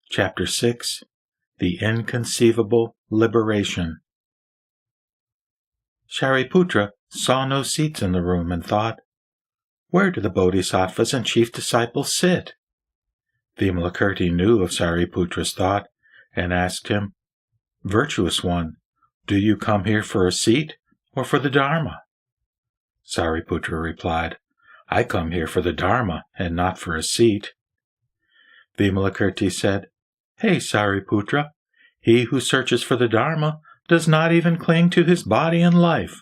Chapter 6 The Inconceivable Liberation. Shariputra saw no seats in the room and thought, "Where do the bodhisattvas and chief disciples sit?" Vimalakirti knew of Sariputra's thought and asked him, "Virtuous one, do you come here for a seat or for the Dharma?" Sariputra replied, "I come here for the Dharma and not for a seat." Vimalakirti said, "Hey, Sariputra, he who searches for the Dharma does not even cling to his body and life,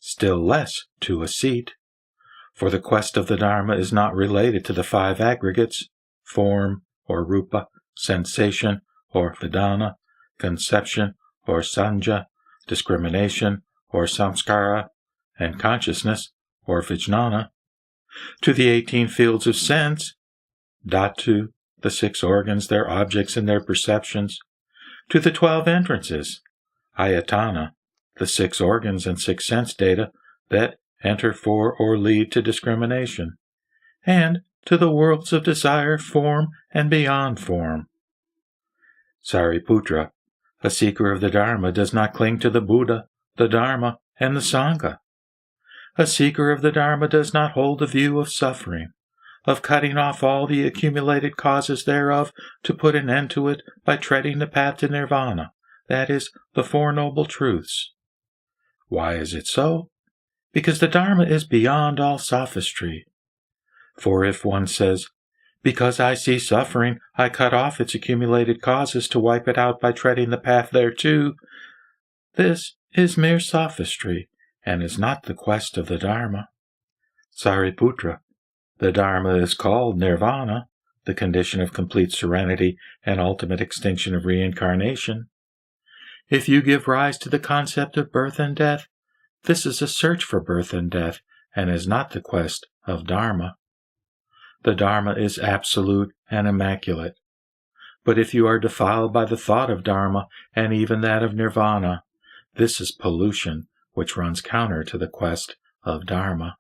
still less to a seat. For the quest of the Dharma is not related to the five aggregates, form or rupa, sensation or vedana, conception or sanja, discrimination or samskara, and consciousness or vijnana, to the 18 fields of sense, dhatu, the 6 organs, their objects and their perceptions, to the 12 entrances, ayatana, the 6 organs and 6 sense data that enter for or lead to discrimination, and to the worlds of desire, form, and beyond form. Sariputra, a seeker of the Dharma, does not cling to the Buddha, the Dharma, and the Sangha. A seeker of the Dharma does not hold the view of suffering, of cutting off all the accumulated causes thereof to put an end to it by treading the path to nirvana, that is, the Four Noble Truths. Why is it so? Because the Dharma is beyond all sophistry. For if one says, "Because I see suffering, I cut off its accumulated causes to wipe it out by treading the path thereto," this is mere sophistry, and is not the quest of the Dharma. Sariputra, the Dharma is called nirvana, the condition of complete serenity and ultimate extinction of reincarnation. If you give rise to the concept of birth and death, this is a search for birth and death, and is not the quest of Dharma. The Dharma is absolute and immaculate. But if you are defiled by the thought of Dharma, and even that of nirvana, this is pollution which runs counter to the quest of Dharma.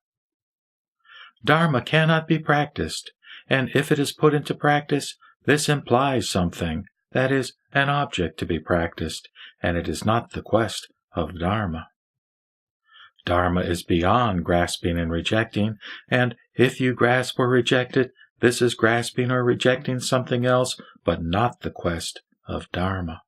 Dharma cannot be practiced, and if it is put into practice, this implies something, that is, an object to be practiced, and it is not the quest of Dharma. Dharma is beyond grasping and rejecting, and if you grasp or reject it, this is grasping or rejecting something else, but not the quest of Dharma.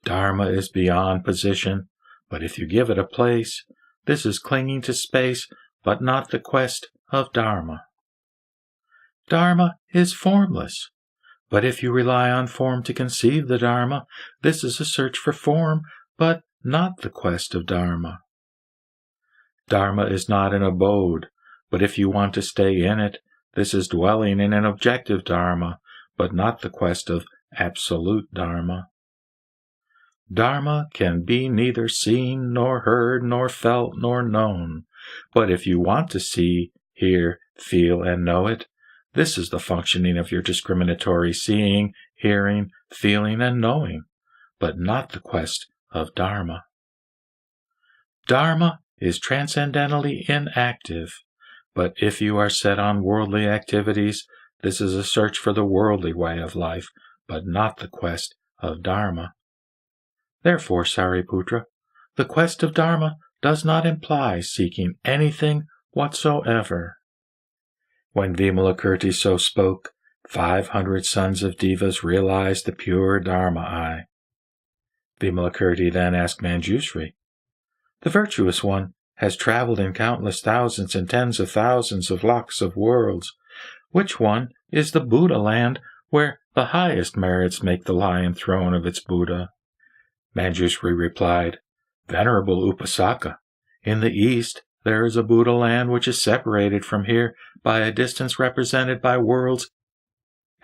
Dharma is beyond position, but if you give it a place, this is clinging to space, but not the quest of Dharma. Dharma is formless, but if you rely on form to conceive the Dharma, this is a search for form, but not the quest of Dharma. Dharma is not an abode, but if you want to stay in it, this is dwelling in an objective Dharma, but not the quest of absolute Dharma. Dharma can be neither seen, nor heard, nor felt, nor known, but if you want to see, hear, feel, and know it, this is the functioning of your discriminatory seeing, hearing, feeling, and knowing, but not the quest of Dharma. Dharma is transcendentally inactive, but if you are set on worldly activities, this is a search for the worldly way of life, but not the quest of Dharma. Therefore, Sariputra, the quest of Dharma does not imply seeking anything whatsoever. When Vimalakirti so spoke, 500 sons of Devas realized the pure Dharma-eye. Vimalakirti then asked Manjushri, "The virtuous one has traveled in countless thousands and tens of thousands of lakhs of worlds. Which one is the Buddha land where the highest merits make the lion throne of its Buddha?" Manjushri replied, "Venerable Upasaka, in the east there is a Buddha land which is separated from here by a distance represented by worlds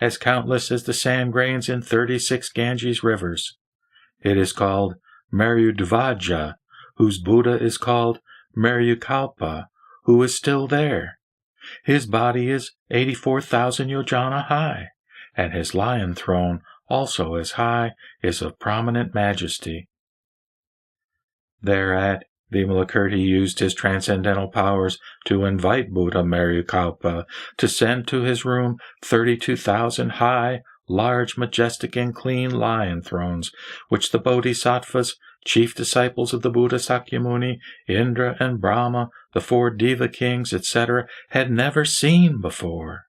as countless as the sand grains in 36 Ganges rivers. It is called Merudvaja, whose Buddha is called Merukalpa, who is still there. His body is 84,000 yojana high, and his lion throne, also as high, is of prominent majesty." Thereat, Vimalakirti used his transcendental powers to invite Buddha Merukalpa to send to his room 32,000 high, large, majestic, and clean lion thrones, which the Bodhisattvas, chief disciples of the Buddha Sakyamuni, Indra and Brahma, the 4 Deva kings, etc., had never seen before.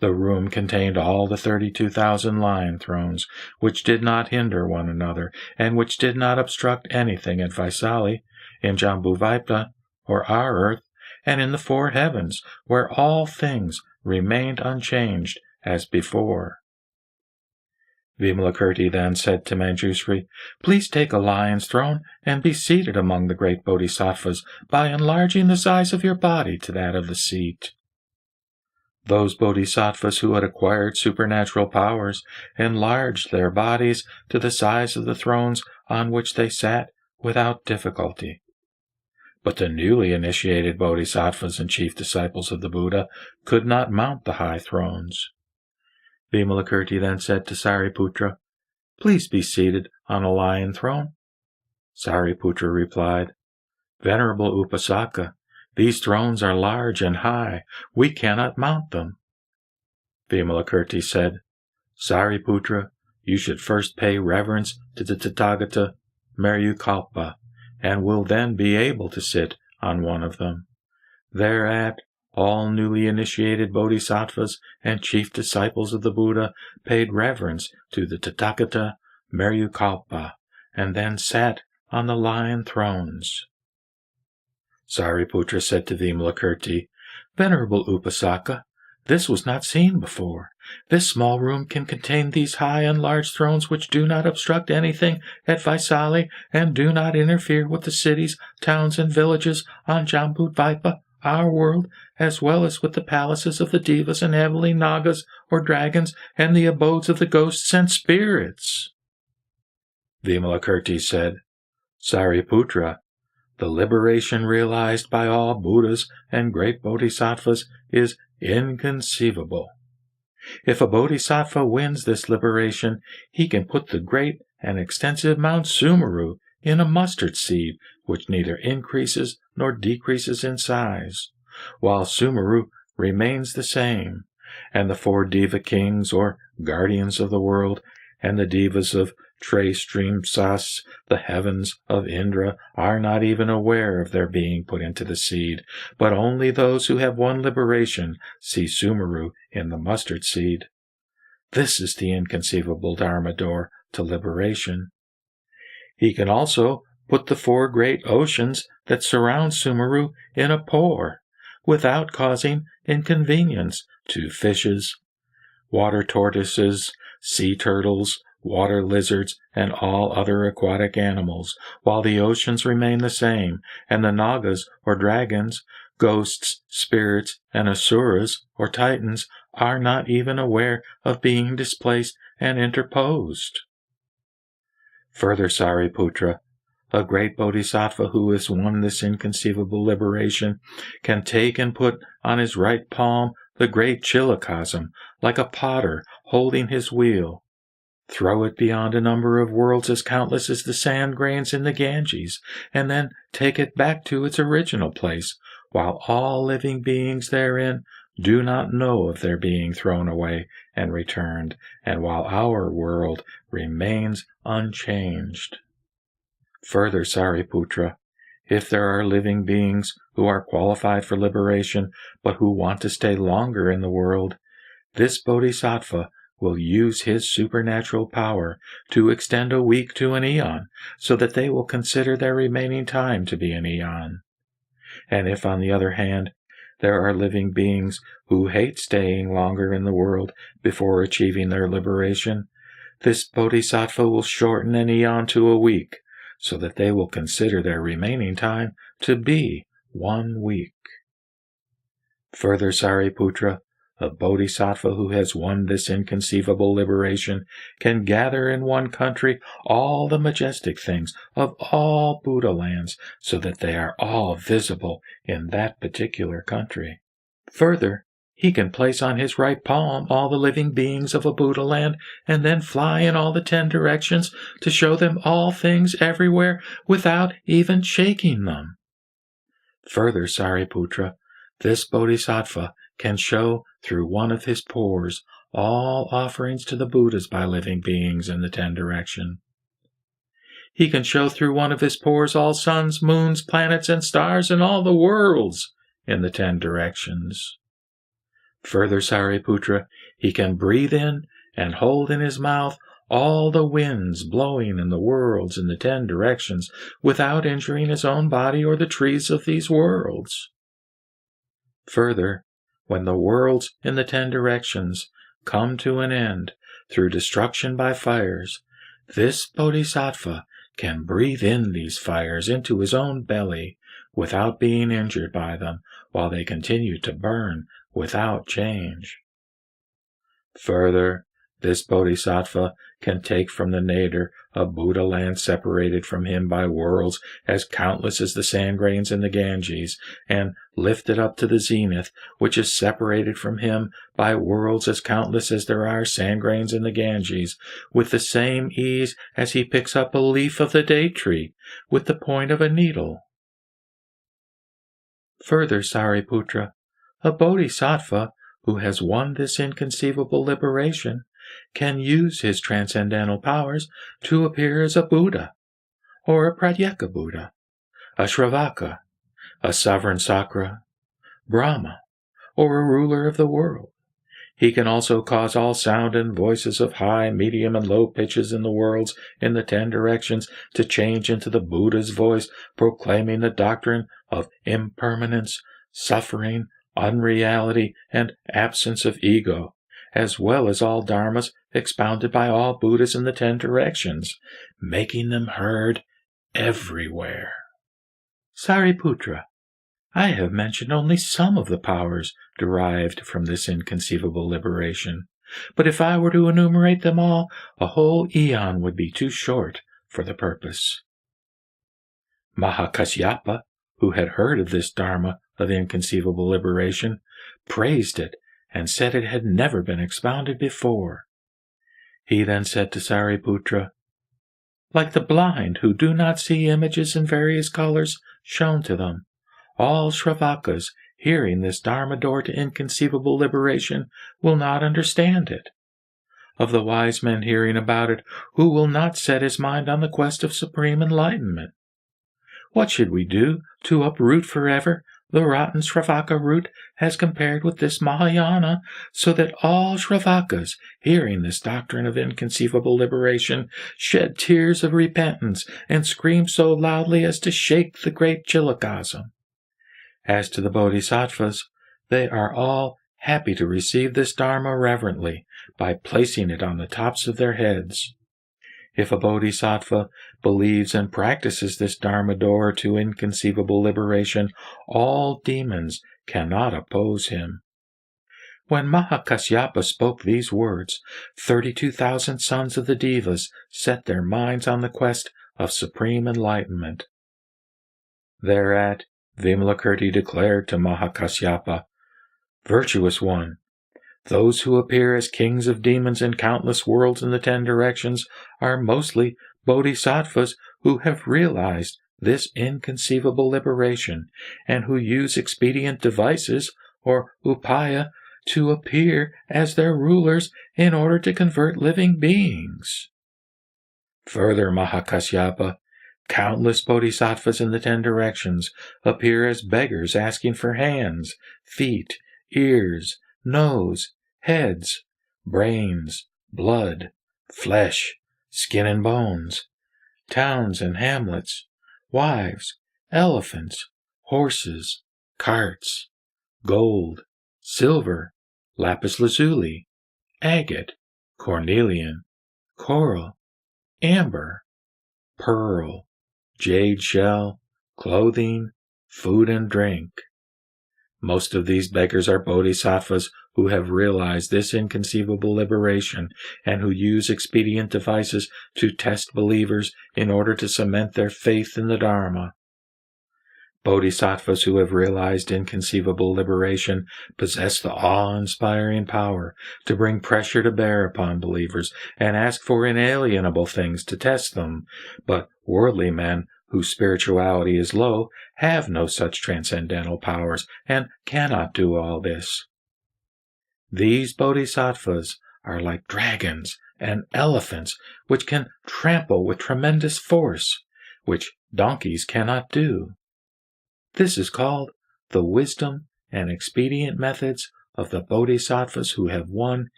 The room contained all the 32,000 lion thrones, which did not hinder one another, and which did not obstruct anything at Vaisali, in Jambudvipa, or our earth, and in the 4 heavens, where all things remained unchanged as before. Vimalakirti then said to Manjushri, "Please take a lion's throne and be seated among the great bodhisattvas by enlarging the size of your body to that of the seat." Those bodhisattvas who had acquired supernatural powers enlarged their bodies to the size of the thrones on which they sat without difficulty. But the newly initiated bodhisattvas and chief disciples of the Buddha could not mount the high thrones. Vimalakirti then said to Sariputra, "Please be seated on a lion throne." Sariputra replied, "Venerable Upasaka, these thrones are large and high. We cannot mount them." Vimalakirti said, "Sariputra, you should first pay reverence to the Tathagata Meryakalpa, and will then be able to sit on one of them." Thereat, all newly initiated bodhisattvas and chief disciples of the Buddha paid reverence to the Tathagata Meryakalpa, and then sat on the lion thrones. Sariputra said to Vimalakirti, "Venerable Upasaka, this was not seen before. This small room can contain these high and large thrones which do not obstruct anything at Vaisali and do not interfere with the cities, towns, and villages on Jambudvipa, our world, as well as with the palaces of the Devas and heavenly Nagas or dragons and the abodes of the ghosts and spirits." Vimalakirti said, "Sariputra, the liberation realized by all Buddhas and great bodhisattvas is inconceivable. If a bodhisattva wins this liberation, he can put the great and extensive Mount Sumeru in a mustard seed, which neither increases nor decreases in size, while Sumeru remains the same, and the 4 Deva kings, or guardians of the world, and the Devas of Tristrimsas, the heavens of Indra, are not even aware of their being put into the seed, but only those who have won liberation see Sumeru in the mustard seed. This is the inconceivable Dharma door to liberation. He can also put the 4 great oceans that surround Sumeru in a pore, without causing inconvenience to fishes, water tortoises, sea turtles, water lizards, and all other aquatic animals, while the oceans remain the same, and the Nagas or dragons, ghosts, spirits, and asuras or titans are not even aware of being displaced and interposed." Further, Sariputra, a great bodhisattva who has won this inconceivable liberation can take and put on his right palm the great chilakasam, like a potter holding his wheel, throw it beyond a number of worlds as countless as the sand grains in the Ganges, and then take it back to its original place, while all living beings therein do not know of their being thrown away and returned, and while our world remains unchanged. Further, Sariputra, if there are living beings who are qualified for liberation, but who want to stay longer in the world, this bodhisattva will use his supernatural power to extend a week to an eon, so that they will consider their remaining time to be an eon. And if, on the other hand, there are living beings who hate staying longer in the world before achieving their liberation, this bodhisattva will shorten an eon to a week, so that they will consider their remaining time to be 1 week. Further, Sariputra, a bodhisattva who has won this inconceivable liberation can gather in one country all the majestic things of all Buddha lands, so that they are all visible in that particular country. Further, he can place on his right palm all the living beings of a Buddha land, and then fly in all the 10 directions to show them all things everywhere without even shaking them. Further, Sariputra, this bodhisattva can show through one of his pores all offerings to the Buddhas by living beings in the 10 direction. He can show through one of his pores all suns, moons, planets, and stars, and all the worlds in the 10 directions. Further, Sariputra, he can breathe in and hold in his mouth all the winds blowing in the worlds in the 10 directions without injuring his own body or the trees of these worlds. Further, when the worlds in the 10 directions come to an end through destruction by fires, this bodhisattva can breathe in these fires into his own belly without being injured by them while they continue to burn without change. Further, this bodhisattva can take from the nadir a Buddha land separated from him by worlds as countless as the sand grains in the Ganges, and lift it up to the zenith, which is separated from him by worlds as countless as there are sand grains in the Ganges, with the same ease as he picks up a leaf of the date tree with the point of a needle. Further, Sariputra, a bodhisattva who has won this inconceivable liberation can use his transcendental powers to appear as a Buddha, or a Pratyeka Buddha, a Shravaka, a sovereign Sakra, Brahma, or a ruler of the world. He can also cause all sound and voices of high, medium, and low pitches in the worlds in the 10 directions to change into the Buddha's voice, proclaiming the doctrine of impermanence, suffering, unreality, and absence of ego, as well as all dharmas expounded by all Buddhas in the 10 directions, making them heard everywhere. Sariputra, I have mentioned only some of the powers derived from this inconceivable liberation, but if I were to enumerate them all, a whole eon would be too short for the purpose. Mahakasyapa, who had heard of this dharma of inconceivable liberation, praised it and said it had never been expounded before. He then said to Sariputra, like the blind who do not see images in various colors shown to them, all Shravakas, hearing this dharma door to inconceivable liberation, will not understand it. Of the wise men hearing about it, who will not set his mind on the quest of supreme enlightenment? What should we do to uproot forever the rotten Shravaka root as compared with this Mahayana, so that all Shravakas, hearing this doctrine of inconceivable liberation, shed tears of repentance and scream so loudly as to shake the great Chilakasam? As to the bodhisattvas, they are all happy to receive this dharma reverently by placing it on the tops of their heads. If a bodhisattva believes and practices this dharma door to inconceivable liberation, all demons cannot oppose him. When Mahakasyapa spoke these words, 32,000 sons of the Devas set their minds on the quest of supreme enlightenment. Thereat, Vimalakirti declared to Mahakasyapa, Virtuous one, those who appear as kings of demons in countless worlds in the 10 directions are mostly bodhisattvas who have realized this inconceivable liberation and who use expedient devices, or upaya, to appear as their rulers in order to convert living beings. Further, Mahakasyapa, countless bodhisattvas in the 10 directions appear as beggars asking for hands, feet, ears, nose, heads, brains, blood, flesh, skin and bones, towns and hamlets, wives, elephants, horses, carts, gold, silver, lapis lazuli, agate, cornelian, coral, amber, pearl, jade shell, clothing, food and drink. Most of these beggars are bodhisattvas who have realized this inconceivable liberation and who use expedient devices to test believers in order to cement their faith in the Dharma. Bodhisattvas who have realized inconceivable liberation possess the awe-inspiring power to bring pressure to bear upon believers and ask for inalienable things to test them, but worldly men whose spirituality is low have no such transcendental powers and cannot do all this. These bodhisattvas are like dragons and elephants, which can trample with tremendous force, which donkeys cannot do. This is called the wisdom and expedient methods of the bodhisattvas who have won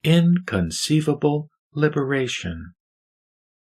inconceivable liberation.